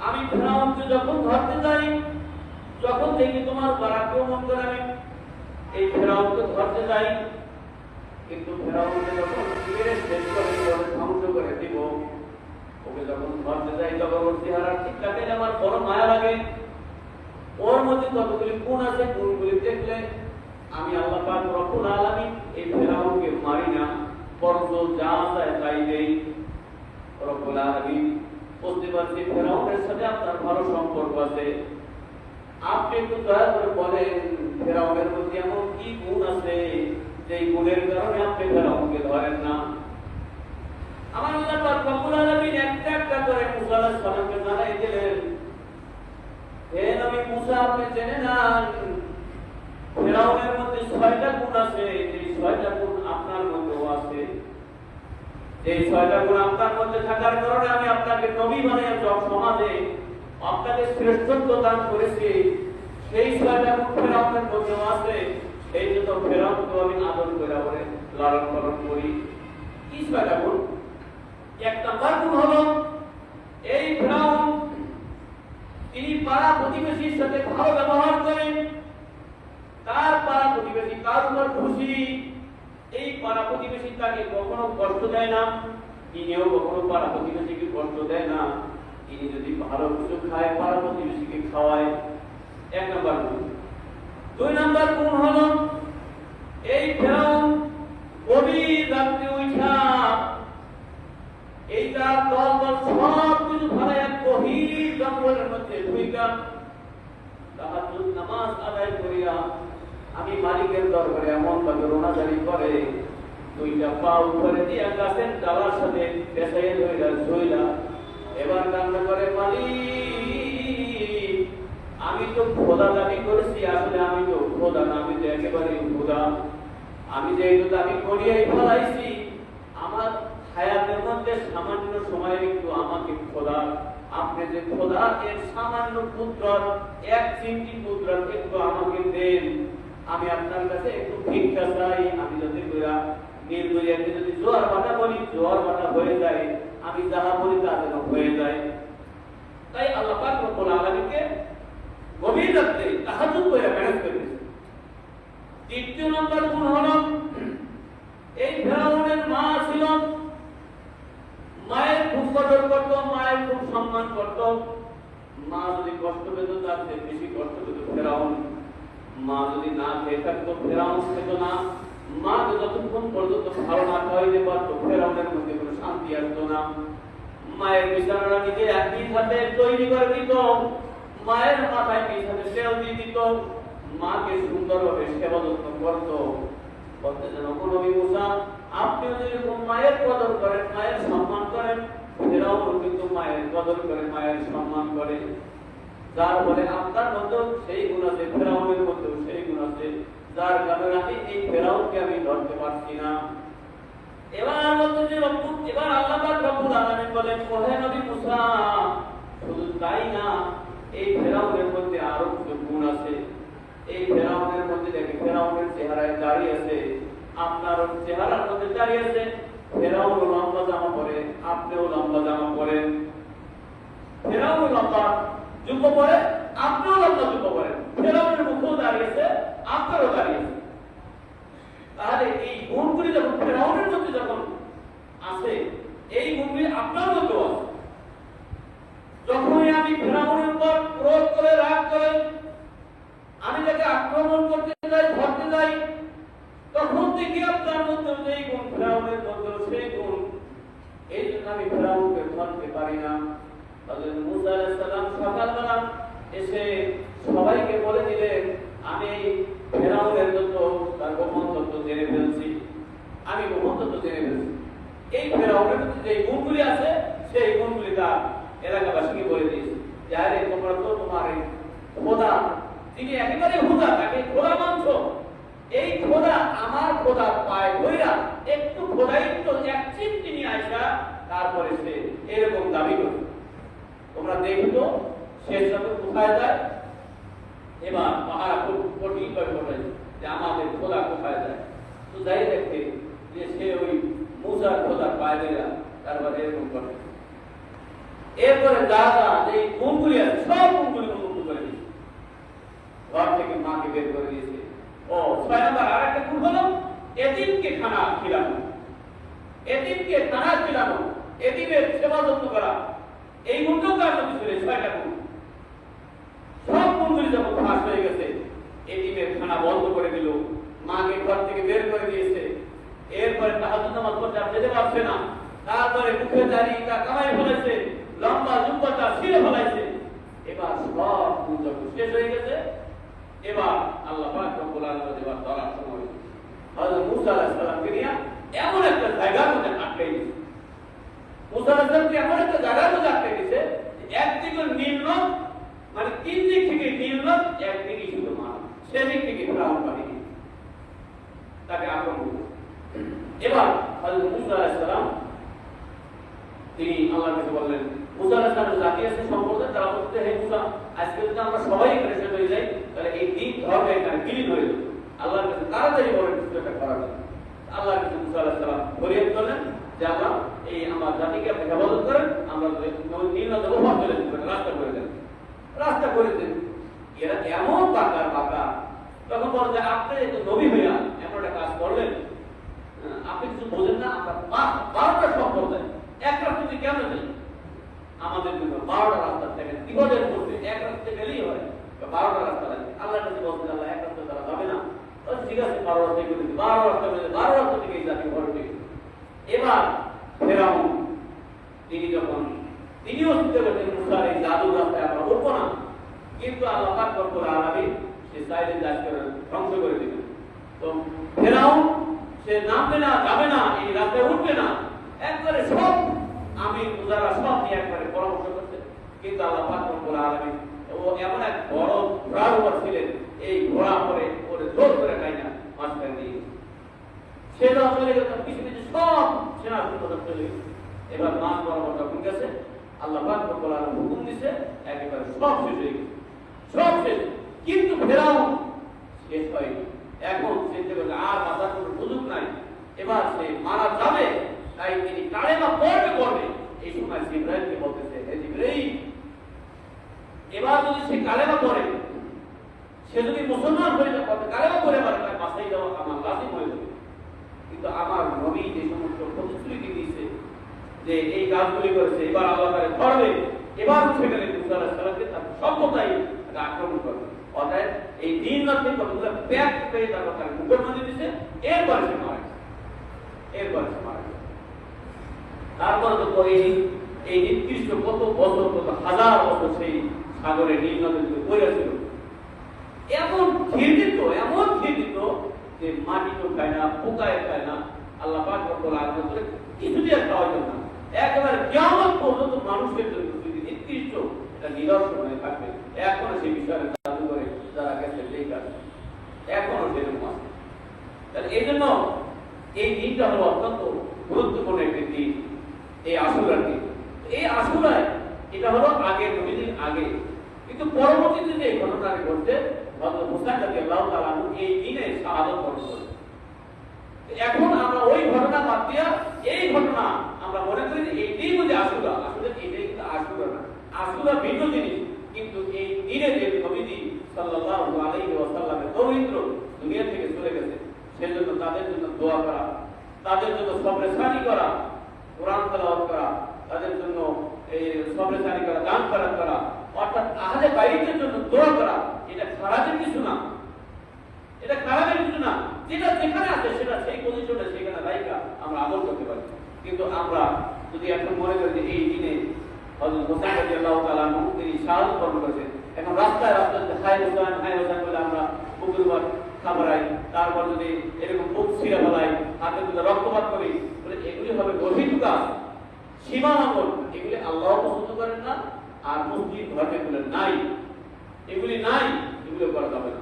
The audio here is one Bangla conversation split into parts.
আমি ফেরাউনকে যখন ধরতে যাই, যখন দেখি তোমার পরাক্রম করে আমি এই ফেরাউনকে ধরতে যাই, কিন্তু ফেরাউনকে যখন মেরে শেষ করে ধ্বংস করে দিব, ওকে যখন ধরতে যাই তখন ওর চেহারা ঠিক থাকে, আমার বড় মায়া লাগে। ওর মধ্যে কতগুলি গুণ আছে, গুণগুলি দেখলে আমি আল্লাহ পাক রব্বুল আলামিন এই ফেরাউনকে মারি না, বরং যা চায় তাই দেই। রব্বুল আলামিন বুঝতে পারছি ফেরাউনের সাথে আপনার ভালো সম্পর্ক আছে, আপনি একটু দয়া করে বলেন ফেরাউনের মধ্যে এমন কি গুণ আছে যে গুণের কারণে আপনি ফেরাউনকে ধরেন না। আমার আল্লাহ পাক রব্বুল আলামিন একটা একটা করে মুসা আলাইহিস সালামকে জানাই দিলেন, হে নবী মুসা, আপনি জেনে নেন ফেরাউনের মধ্যে 6টা গুণ আছে, এই 6টা গুণ আপনার মধ্যেও আছে। এই 6টা গুণ আপনার মধ্যে থাকার কারণে আমি আপনাকে নবী বানিয়ে সমাজে আপনাকে শ্রেষ্ঠত্ব দান করেছি। সেই 6টা গুণ ফেরাউনের মধ্যেও আছে, এই জন্য ফেরাউনকে আমি আদর করে বলে লালন পালন করি। কি 6টা গুণ? এক নাম্বার গুণ হলো এই ফেরাউন তিনি পাড়া প্রতিবেশীর সাথে ভালো ব্যবহার করেন, তার পাড়া প্রতিবেশী তার উপর খুশি, এই পাড়া প্রতিবেশী তাকে কখনো কষ্ট দেয় না, তিনিও কখনো পাড়া প্রতিবেশীকে কষ্ট দেয় না। তিনি যদি ভালো কিছু খায় পাড়া প্রতিবেশীকে খাওয়ায়, এক নাম্বার গুণ। 2 নাম্বার গুণ হলো এই ফেরাউন গভীর রাত্রে উঠা এই তার দল সব কিছু ভাড়ায় গভীর জঙ্গলের মধ্যে ঢুইকা তাহাজ্জুদ নামাজ আদায় করিয়া আমি মালিকের দরবারে এমন ভাবে রোনাজারি করে, 2টা পা উপরে দিয়ে গাছের ডালার সাথে পেছাইয়া ধইরা শুইলা এবার কান্না করে, মালিক আমি তো খোদা দাবি করেছি, আসলে আমি তো খোদা না, আমি তো একেবারে খোদা। আমি যে এই দাবি করিয়াই ফেলাইছি, আমার হায়াতের মধ্যে সামান্য সময় একটু আমাকে খোদা, আপনি যে খোদা এর সামান্য পুত্র, 1 চিমটি পুত্র একটু আমাকে দেন, আমি আপনার কাছে একটু ভিক্ষা চাই। আমি যদি নির্দয়ী যদি জোয়ার ভাটা বলি, জোয়ার ভাটা হয়ে যায়, আমি যাহা বলি তা যেন হয়ে যায়। তাই আল্লাহ পাক রব্বুল আলামিনকে গভীর রাতে তাহাজ্জুদ করে মেহনত করেছে। 3য় নম্বর গুণ হলো এই ফেরাউনের মা ছিল, মায়ের খুব কদর করত, মায়ের খুব সম্মান করত। মা যদি কষ্ট পেত তার চেয়ে বেশি কষ্ট পেত ফেরাউন। মা যদি না খেয়ে থাকতো ফেরাউন খেত না। মা যতক্ষণ পর্যন্ত ভালো না খাওয়াইতে পারতো ফেরাউনের মধ্যে কোনো শান্তি আসতো না। মায়ের বিছানাটা নিজে একই সাথে তৈরি করে দিত, মায়ের মাথায় নিজ হাতে তেল দিয়ে দিত, মাকে সুন্দরভাবে সেবা যত্ন করতো। বলতে যেন নবী মুসা, আপনিও যেরকম মায়ের কদর করেন, মায়ের সম্মান করেন, ফেরাউন কিন্তু মায়ের কদর করে, মায়ের সম্মান করে। যার ফলে আপনার মধ্যেও সেই গুণ আছে, ফেরাউনের মধ্যেও সেই গুণ আছে, যার কারণে আমি এই ফেরাউনকে আমি ধরতে পারছি না। এবার বলতে যে এবার আল্লাহ পাক রব্বুল আলামিন বলেন, ওহে নবী মুসা, শুধু তাই না, এই ফেরাউনের মধ্যে আরো কিছু গুণ আছে। এই ফেরাউনের মধ্যে দেখে ফেরাউনের চেহারায় দাঁড়িয়ে আছে, আপনার চেহারার মধ্যে দাঁড়িয়ে আছে। ফেরাউন লম্বা জামা পরে, আপনিও লম্বা জামা পরেন। ফেরাউন লম্বা জুব্বা পরে, আপনিও লম্বা জুব্বা পরেন। ফেরাউনের মুখও দাঁড়িয়েছে, আপনারও দাঁড়িয়েছে। তাহলে এই গুণগুলি যখন ফেরাউনের মধ্যে যখন আছে, এই গুণগুলি আপনার মধ্যেও আছে। যখনই আমি ফেরাউনের উপর ক্রোধ করে, রাগ করে আমি তাকে আক্রমণ করতে যাই, ধরতে যাই, তখন দেখি আপনার মধ্যে সেই গুণ, ফেরাউনের মধ্যে সেই গুণ। এই জন্য আমি ফেরাউনকে ধরতে পারি না। হযরত মুসা আলাইহিস সালাম সকালবেলা এসে সবাইকে বলে দিলেন, আমি ফেরাউনের যত তার গোপন তত্ত্ব জেনে ফেলছি, আমি গোপন তত্ত্ব জেনে ফেলছি। এই ফেরাউনের মধ্যে যে গুণগুলি আছে, সেই গুণগুলি তার এলাকাবাসীকে বলে দিয়েছে যে, আরে তোমরা তো তোমার এই খোদা, তিনি একেবারে হুদা, তাকে খোদা মানছ, এই খোদা আমার খোদা পায় ধইরা একটু খোদায়িত্ব 1 চিমটি নিয়ে আসা, তারপরে সে এরকম দাবি করে। তোমরা দেখতো শেষ যখন কোথায় যায়। এবার পাহাড় খুব কঠিন করে বলে যে আমাদের খোদা কোথায় যায়। তো যাই দেখে যে সে ওই মুসার খোদার পায় ধইরা তারপরে এরকম করে। এরপরে যা যা যে গুণগুলি আছে সব গুণগুলি মুক্ত করে দিয়েছে, ঘর থেকে মাকে বের করে দিয়েছে। ও 6 নম্বর আরেকটা গুণ হলো এতিমকে খানা খিলানো, এতিমকে খানা খিলানো, এতিমের সেবা যত্ন করা। এই গুণটাও তার মধ্যে ছিল 6টা গুণ। সব গুণগুলি যখন ফাঁস হয়ে গেছে, এতিমের খানা বন্ধ করে দিল, মাকে ঘর থেকে বের করে দিয়েছে। এরপরে তাহাজ্জুদ নামাজ পড়তে আর যেতে পারছে না, তারপরে মুখে দাড়িটা কামাই ফেলেছে, লম্বা জুব্বাটা ছিঁড়ে ফেলাইছে। এবার সব গুণ যখন শেষ হয়ে গেছে, এবার আল্লাহ পাক রব্বুল আলামিন এবার ধরার সময় হযরত মুসা আলাইহিস সালামকে নিয়ে এমন একটা জায়গার মধ্যে আটকাই দিয়েছে। মুসা আলাইহিস সালামকে এমন একটা জায়গার মধ্যে আটকাই দিয়েছে, একদিকে নীলনদ, মানে 3 দিক থেকে নীলনদ, একদিকে শুধু মানব, সেদিক থেকে ফেরাউন বাহিনী তাকে আক্রমণ করল। এবার হযরত মুসা আলাইহিস সালাম তিনি আল্লাহর কাছে বললেন, মুসা আলাইহিস সালামের জাতি আছে সম্প্রদায়, তারা বলতে, হে মুসা, আজকে যদি আমরা সবাই এখানে শেষ হয়ে যাই, তাহলে এই দিন ধর্ম এখানে বিলীন হয়ে যাবে। আল্লাহর কাছে তাড়াতাড়ি বলেন কিছু একটা করা যায়। আল্লাহর কাছে মুসা আলাইহিস সালাম ফরিয়াদ করলেন যে আল্লাহ, এই আমার জাতিকে আপনি হেফাজত করেন, আমরা নীল নদ ওভার করে দেন, রাস্তা করে দেন, রাস্তা করে দেন। এরা এমন বাঁকা বাঁকা, তখন বলেন যে আপনি একটু নবী হইয়া এমন একটা কাজ করলেন, আপনি কিছু বোঝেন না। আমরা 12টা সম্প্রদায় এক রাস্তাতে কেন নেই? আমাদের জন্য 12টা রাস্তা থেকে বিপদের মধ্যে এক রাস্তা গেলেই হয়, 12টা রাস্তা লাগে। আল্লাহর কাছে বলতে, আল্লাহ এক রাস্তা তারা যাবে না, ঠিক আছে 12 রাস্তা করে দিই, 12 রাস্তা করে 12 রাস্তা থেকে এই জাতি ঘর থেকে। এবার ফেরাউন তিনিও চিন্তা করতেন, মুসার এই জাদুর রাস্তায় আমরা উঠবো না, কিন্তু আল্লাহ পাক রব্বুল আলামিন সে চাইলে জাতিকে ধ্বংস করে দিবেন। তো ফেরাউন সে নামবে না, যাবে না, এই রাস্তায় উঠবে না, একবারে সব আমি যারা সব নিয়ে একবারে পরামর্শ করছে। কিন্তু আল্লাহ পাক রব্বুল আলামিন ও এমন এক বড় ঘোড়ার উপর ছিলেন, এই ঘোড়া পরে ওরে জোর করে টাইনা মাঝখানে দিয়ে সেটা চলে গেল, কিছু কিছু সব সেনা চলে গেছে। এবার মাছ বরাবর যখন গেছে, আল্লাহ পাক রব্বুল আলামিন হুকুম দিয়েছে, একেবারে সব শেষ হয়ে গেছে, সব শেষ। কিন্তু ফেরাউন শেষ হয়নি। এখন চিন্তা করলে আর বাঁচার কোনো সুযোগ নাই, এবার সে মারা যাবে, তাই তিনি কালেমা পড়বে। এই সময় জিবরাইলকে বলতেছে, হে জিবরাইল, এবার যদি সে কালেমা পড়ে, সে যদি মুসলমান হয়ে যায়, কালেমা পড়ে পারে, তার বাঁচাই দেওয়া আমার লাজিম হয়ে যাবে। কিন্তু আমার নবী যে সমস্ত প্রতিশ্রুতি দিয়েছে যে এই কাজগুলি করেছে, এবার আল্লাহ তাকে ধরবে, এবার সেখানে মুসা আলাইহিস সালামকে তার সভ্যতাই আক্রমণ করবে। অতএব এই দিন রাতে কতগুলো ব্যাগ পেয়ে তারপর তাকে মুখের মধ্যে দিচ্ছে, এরপরে সে মারা গেছে, তারপরে তো এই নির্দিষ্ট কত বছর, কত হাজার বছর সেই সাগরে নীল নদের দিকে পড়েছিল। এমন ঘৃণিত যে মাটি তো খায় না, পোকায় খায় না, আল্লাহ পাক রব্বুল আলামিন করে কিছুই আর খাওয়াই না। একেবারে কিয়ামত পর্যন্ত মানুষের জন্য যদি নির্দিষ্ট এটা নিদর্শন হয়ে থাকবে, এখনো সেই বিষয়ে জাদু করে যারা গেছে লেখা, এখনো সেরকম আছে। তাহলে এই জন্য এই দিনটা হলো অত্যন্ত গুরুত্বপূর্ণ একটি দিন, এই আশুরার দিন। এই আশুরায় এটা হলো আগে নবীদের আগে, কিন্তু পরবর্তীতে যে ঘটনাটি ঘটছে, হযরত মুসা রাদিয়াল্লাহু তাআলা এই দিনে শাহাদাত বরণ করেন। এখন আমরা ওই ঘটনা বাদ দিয়া এই ঘটনা আমরা মনে করি যে এইটাই বুঝি আশুরা, আসলে এটাই কিন্তু আশুরা না, আশুরা ভিন্ন জিনিস। কিন্তু এই দিনে যে নবীজি সাল্লাল্লাহু আলাইহি ওয়াসাল্লামের পবিত্র দুনিয়া থেকে চলে গেছে, সেজন্য তাদের জন্য দোয়া করা, তাদের জন্য সবরেসানি করা, কোরআন তেলাওয়াত করা, তাদের জন্য এই সবরেসানি করা, দান খয়রাত করা, অর্থাৎ আহলে বাইতের জন্য দোয়া করা, এটা খারাপের কিছু না, এটা খারাপের কিছু না। যেটা যেখানে আছে সেটা সেই পজিশনে সেখানে রাইখা আমরা আমল করতে পারি। কিন্তু আমরা যদি এখন মনে করি যে এই দিনে হযরত হোসেন রাদিয়াল্লাহু তাআলা তিনি শাহাদাত বরণ করেছেন, এখন রাস্তায় হাই হোসেন বলে আমরা বুকের উপর খাবারাই, তারপর যদি এরকম বুক ছিঁড়ে ফেলাই, হাতে যদি রক্তপাত করি, বলে এগুলি হবে গভীর কাজ, সীমা লঙ্ঘন। এগুলি আল্লাহ পছন্দ করেন না, আর মুসলিম ধর্মে এগুলো নাই, এগুলি করা যাবে না।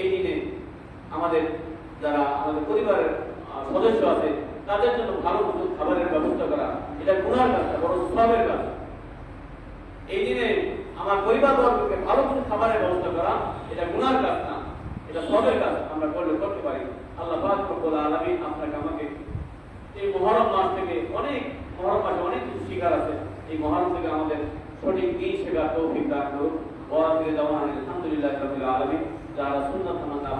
এই দিনে আমাদের যারা আমাদের পরিবারের সদস্য আছে তাদের জন্য ভালো কিছু খাবারের ব্যবস্থা করা, এটা গুনার কাজ, বড় সওয়াবের কাজ। এই দিনে আমার পরিবার বর্গকে ভালো কিছু খাবারের ব্যবস্থা করা, এটা গুনার কাজ না, এটা সওয়াবের কাজ। আমরা করতে পারি। আল্লাহ পাক রব্বুল আলামিন আপনাকে আমাকে এই মুহররম মাস থেকে অনেক মহরম মাসে অনেক কিছু শিকার আছে, এই মহরম থেকে আমাদের সঠিক দিন শেখার তৌফিক দান করুন। ওয়া আখিরু দাওয়ানা আলহামদুলিল্লাহি রাব্বিল আলামিন। যারা সুন্নাত তামান্না